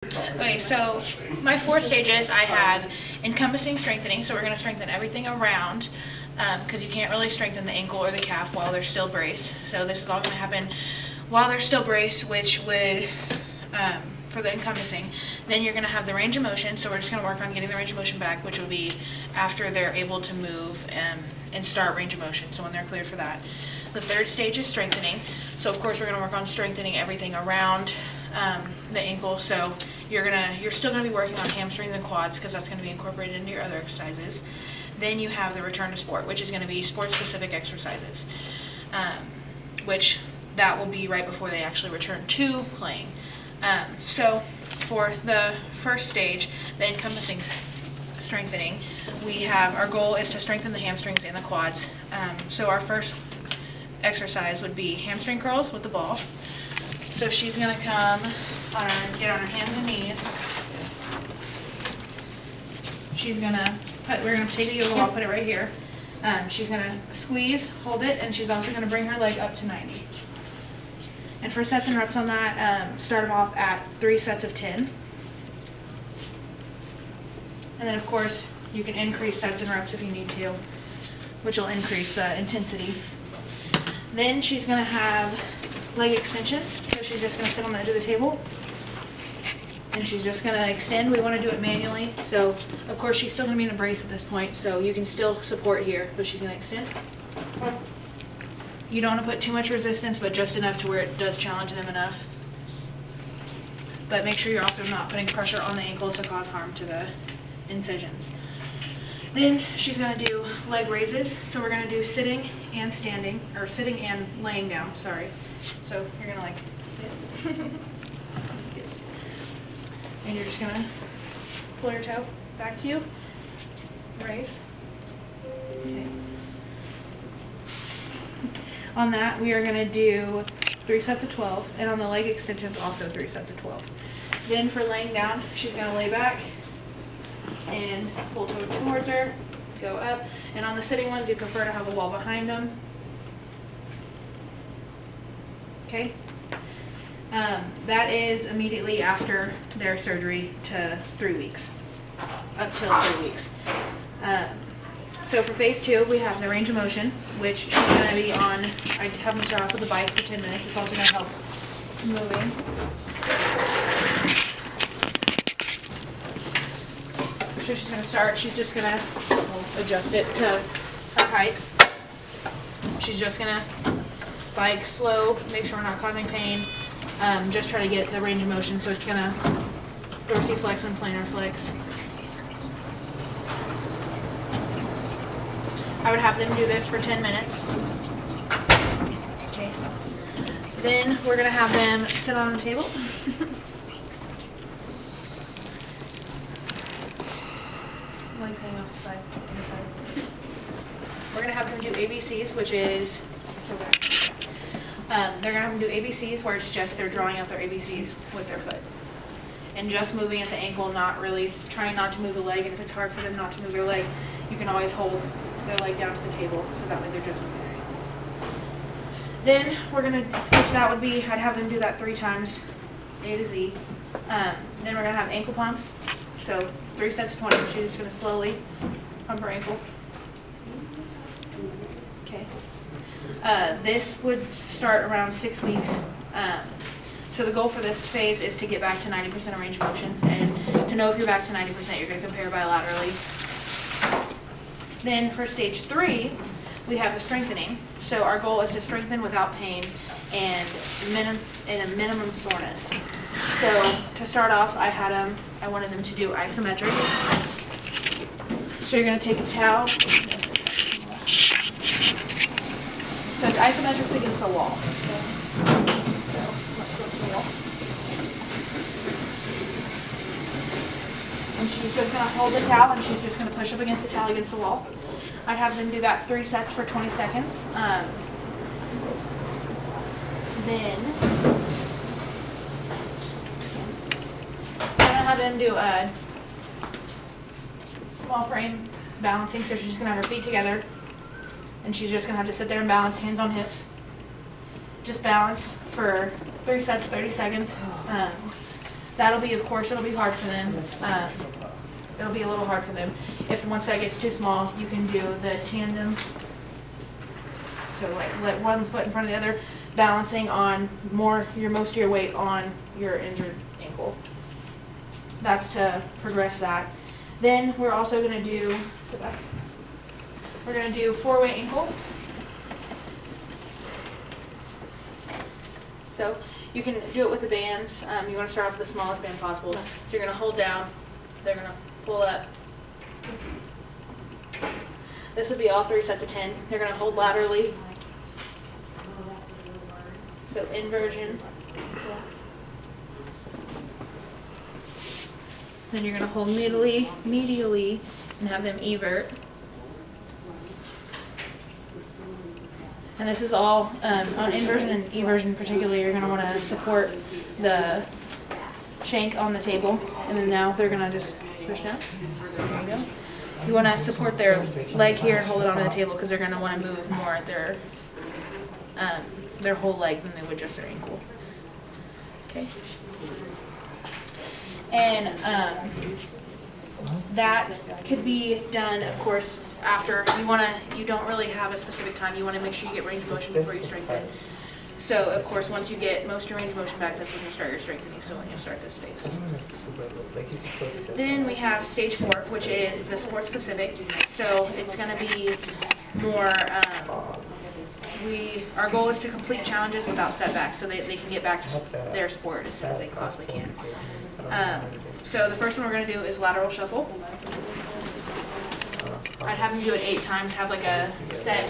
Okay, so my 4 stages, I have encompassing strengthening, so we're going to strengthen everything around, because you can't really strengthen the ankle or the calf while they're still braced. So this is all going to happen while they're still braced, which would, for the encompassing. Then you're going to have the range of motion, so we're just going to work on getting the range of motion back, which will be after they're able to move and start range of motion, so when they're cleared for that. The 3rd stage is strengthening, so of course we're going to work on strengthening everything around the ankle. So you're still going to be working on hamstrings and quads, because that's going to be incorporated into your other exercises. Then you have the return to sport, which is going to be sport-specific exercises, which that will be right before they actually return to playing. So for the 1st stage, the encompassing strengthening, our goal is to strengthen the hamstrings and the quads. So our first exercise would be hamstring curls with the ball. So she's going to come get on her hands and knees. We're going to take the yoga ball, put it right here. She's going to squeeze, hold it, and she's also going to bring her leg up to 90. And for sets and reps on that, start them off at 3 sets of 10. And then of course, you can increase sets and reps if you need to, which will increase the intensity. Then she's going to have leg extensions, so she's just going to sit on the edge of the table and she's just going to extend. We want to do it manually, so of course she's still going to be in a brace at this point, so you can still support here, but she's going to extend. You don't want to put too much resistance, but just enough to where it does challenge them enough. But make sure you're also not putting pressure on the ankle to cause harm to the incisions. Then she's going to do leg raises, so we're going to do sitting and standing, or sitting and laying down, sorry. So you're going to sit. And you're just going to pull your toe back to you, raise. Okay. On that, we are going to do 3 sets of 12, and on the leg extensions, also 3 sets of 12. Then for laying down, she's going to lay back and pull toe towards her, go up. And on the sitting ones, you prefer to have a wall behind them. Okay? That is immediately after their surgery to 3 weeks, up till 3 weeks. So for phase 2, we have the range of motion, which she's going to be on. I have them start off with the bike for 10 minutes. It's also going to help moving. So she's going to start. She's just going to adjust it to her height. She's just going to bike slow, make sure we're not causing pain. Just try to get the range of motion. So it's going to dorsiflex and plantar flex. I would have them do this for 10 minutes. Okay. Then we're going to have them sit on the table. Legs hanging off the side. We're going to have them do ABCs, which is, they're going to have them do ABCs, where it's just they're drawing out their ABCs with their foot. And just moving at the ankle, not really trying not to move the leg. And if it's hard for them not to move their leg, you can always hold their leg down to the table, so that way they're just moving their ankle. Then we're going to, which that would be, I'd have them do that 3 times, A to Z. Then we're going to have ankle pumps. So 3 sets of 20. She's just going to slowly pump her ankle. Okay. This would start around 6 weeks. So the goal for this phase is to get back to 90% of range of motion. And to know if you're back to 90%, you're going to compare bilaterally. Then for stage 3, we have the strengthening. So our goal is to strengthen without pain and a minimum soreness. So to start off, I wanted them to do isometrics. So you're going to take a towel. So it's isometrics against the wall. So let's go to the wall. And she's just going to hold the towel, and she's just going to push up against the towel against the wall. I'd have them do that 3 sets for 20 seconds. Then I'm going to have them do a small frame balancing. So she's just going to have her feet together, and she's just going to have to sit there and balance, hands on hips. Just balance for 3 sets, 30 seconds. That'll be, of course, it'll be hard for them. It'll be a little hard for them. If once that gets too small, you can do the tandem. So like let one foot in front of the other, balancing on most of your weight on your injured ankle. That's to progress that. Then we're also going to do, we're going to do 4-way ankle. So you can do it with the bands. You want to start off with the smallest band possible. So you're going to hold down, they're going to pull up. This would be all 3 sets of 10. They're going to hold laterally. So inversion. Then you're going to hold medially, and have them evert. And this is all, on inversion and eversion particularly, you're going to want to support the shank on the table. And then now they're going to just push down. There you go. You want to support their leg here and hold it onto the table because they're going to want to move more at their whole leg than they would just their ankle. Okay. And that could be done, of course, after you don't really have a specific time. You want to make sure you get range of motion before you strengthen. So, of course, once you get most of your range of motion back, that's when you start your strengthening. So when you start this phase. Then we have stage 4, which is the sport specific. So it's going to be more. Our goal is to complete challenges without setbacks, so they can get back to their sport as soon as they possibly can. So the first one we're going to do is lateral shuffle. I'd have them do it 8 times, have like a set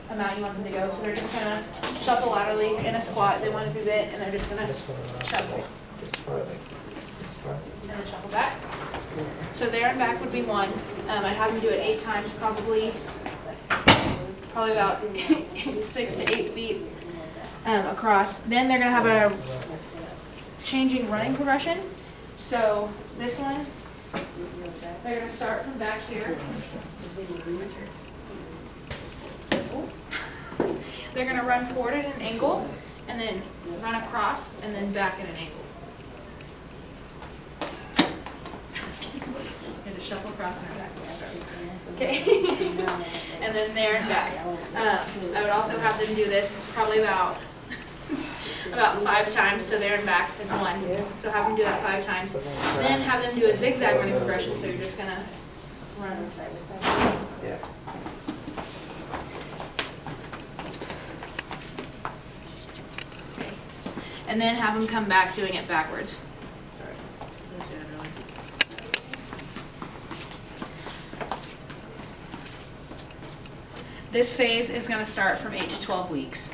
amount you want them to go. So they're just going to shuffle laterally in a squat. They want to move it, and they're just going to shuffle. And then shuffle back. So there and back would be 1. I'd have them do it 8 times, probably about 6 to 8 feet across. Then they're going to have a changing running progression. So this one, they're going to start from back here. They're going to run forward at an angle, and then run across, and then back at an angle. And just shuffle across and back. Okay. And then there and back. I would also have them do this probably about 5 times, so there and back is 1. So have them do that 5 times. Then have them do a zigzag running progression, so you're just going to run. Yeah. And then have them come back doing it backwards. This phase is going to start from 8 to 12 weeks.